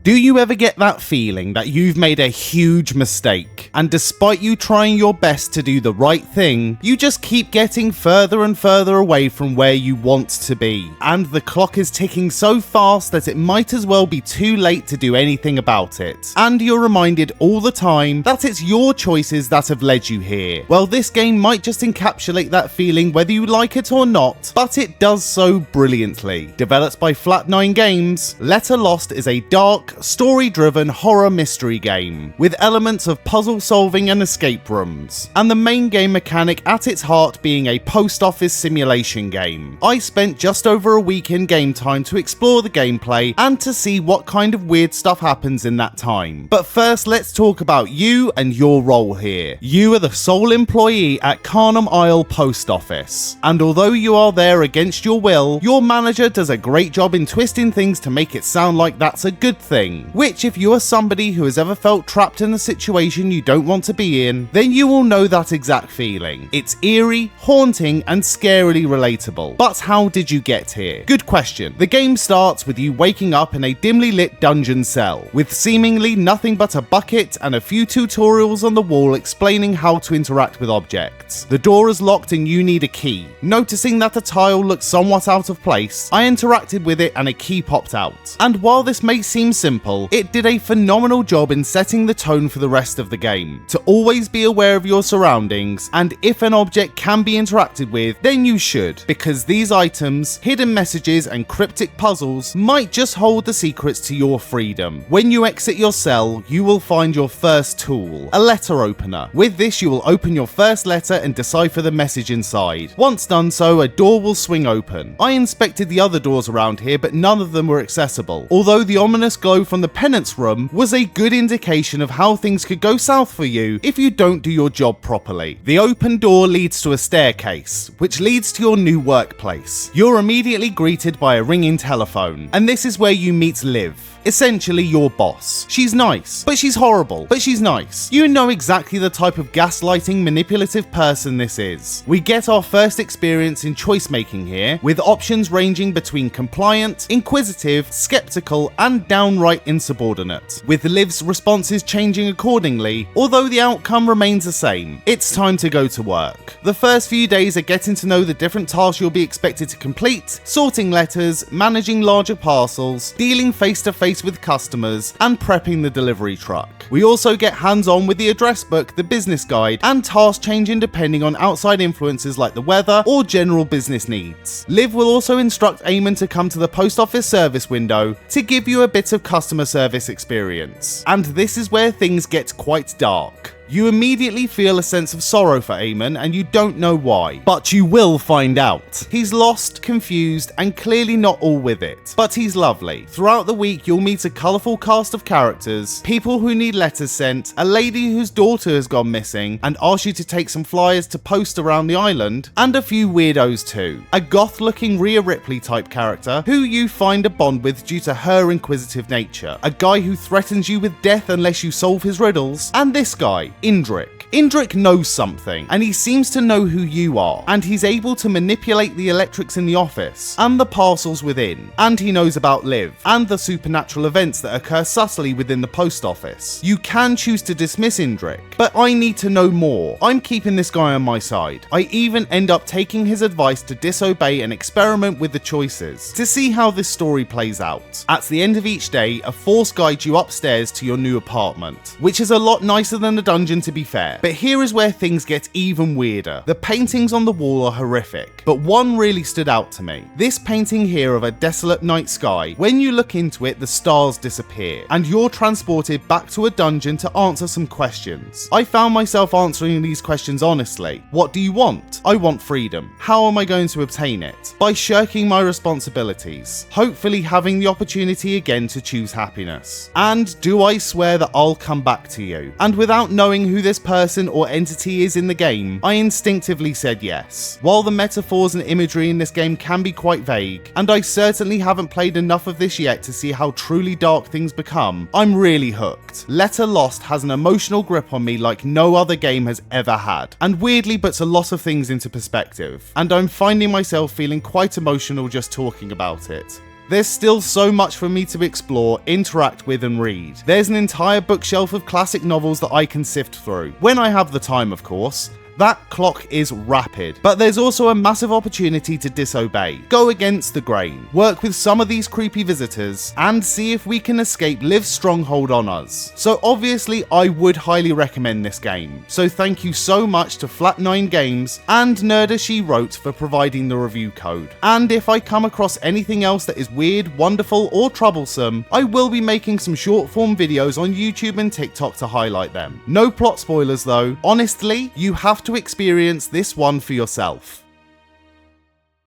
Do you ever get that feeling that you've made a huge mistake, and despite you trying your best to do the right thing, you just keep getting further and further away from where you want to be, and the clock is ticking so fast that it might as well be too late to do anything about it, and you're reminded all the time that it's your choices that have led you here? Well, this game might just encapsulate that feeling whether you like it or not, but it does so brilliantly. Developed by FlatNine Games, Letter Lost is a dark, story-driven horror mystery game with elements of puzzle solving and escape rooms, and the main game mechanic at its heart being a post office simulation game. I spent just over a week in game time to explore the gameplay and to see what kind of weird stuff happens in that time. But first, let's talk about you and your role here. You are the sole employee at Kharnym Isle post office, and although you are there against your will, your manager does a great job in twisting things to make it sound like that's a good thing. Which, if you are somebody who has ever felt trapped in a situation you don't want to be in, then you will know that exact feeling. It's eerie, haunting, and scarily relatable. But how did you get here? Good question. The game starts with you waking up in a dimly lit dungeon cell, with seemingly nothing but a bucket and a few tutorials on the wall explaining how to interact with objects. The door is locked and you need a key. Noticing that the tile looks somewhat out of place, I interacted with it and a key popped out. And while this may seem simple, it did a phenomenal job in setting the tone for the rest of the game. To always be aware of your surroundings, and if an object can be interacted with, then you should, because these items, hidden messages, and cryptic puzzles might just hold the secrets to your freedom. When you exit your cell, you will find your first tool, a letter opener. With this, you will open your first letter and decipher the message inside. Once done so, a door will swing open. I inspected the other doors around here, but none of them were accessible, although the ominous glow from the penance room was a good indication of how things could go south for you if you don't do your job properly. The open door leads to a staircase, which leads to your new workplace. You're immediately greeted by a ringing telephone, and this is where you meet Liv. Essentially your boss. She's nice, but she's horrible, but she's nice. You know exactly the type of gaslighting, manipulative person this is. We get our first experience in choice making here, with options ranging between compliant, inquisitive, skeptical, and downright insubordinate, with Liv's responses changing accordingly, although the outcome remains the same. It's time to go to work. The first few days are getting to know the different tasks you'll be expected to complete, sorting letters, managing larger parcels, dealing face-to-face with customers, and prepping the delivery truck. We also get hands-on with the address book, the business guide, and tasks changing depending on outside influences like the weather or general business needs. Liv will also instruct Eamon to come to the post office service window to give you a bit of customer service experience. And this is where things get quite dark. You immediately feel a sense of sorrow for Eamon, and you don't know why. But you will find out. He's lost, confused, and clearly not all with it. But he's lovely. Throughout the week, you'll meet a colourful cast of characters, people who need letters sent, a lady whose daughter has gone missing and asks you to take some flyers to post around the island, and a few weirdos too. A goth-looking Rhea Ripley type character who you find a bond with due to her inquisitive nature. A guy who threatens you with death unless you solve his riddles, and this guy, Indrik. Indrik knows something, and he seems to know who you are, and he's able to manipulate the electrics in the office, and the parcels within, and he knows about Liv, and the supernatural events that occur subtly within the post office. You can choose to dismiss Indrik, but I need to know more. I'm keeping this guy on my side. I even end up taking his advice to disobey and experiment with the choices, to see how this story plays out. At the end of each day, a force guides you upstairs to your new apartment, which is a lot nicer than the dungeon to be fair. But here is where things get even weirder. The paintings on the wall are horrific, but one really stood out to me. This painting here of a desolate night sky, when you look into it, the stars disappear, and you're transported back to a dungeon to answer some questions. I found myself answering these questions honestly. What do you want? I want freedom. How am I going to obtain it? By shirking my responsibilities, hopefully having the opportunity again to choose happiness. And do I swear that I'll come back to you? And without knowing who this person or entity is in the game, I instinctively said yes. While the metaphors and imagery in this game can be quite vague, and I certainly haven't played enough of this yet to see how truly dark things become, I'm really hooked. Letter Lost has an emotional grip on me like no other game has ever had, and weirdly puts a lot of things into perspective, and I'm finding myself feeling quite emotional just talking about it. There's still so much for me to explore, interact with and read. There's an entire bookshelf of classic novels that I can sift through, when I have the time of course. That clock is rapid, but there's also a massive opportunity to disobey, go against the grain, work with some of these creepy visitors, and see if we can escape Liv's stronghold on us. So obviously I would highly recommend this game, so thank you so much to FlatNine Games and Nerd As She Wrote for providing the review code. And if I come across anything else that is weird, wonderful or troublesome, I will be making some short form videos on YouTube and TikTok to highlight them. No plot spoilers though, honestly, you have to experience this one for yourself.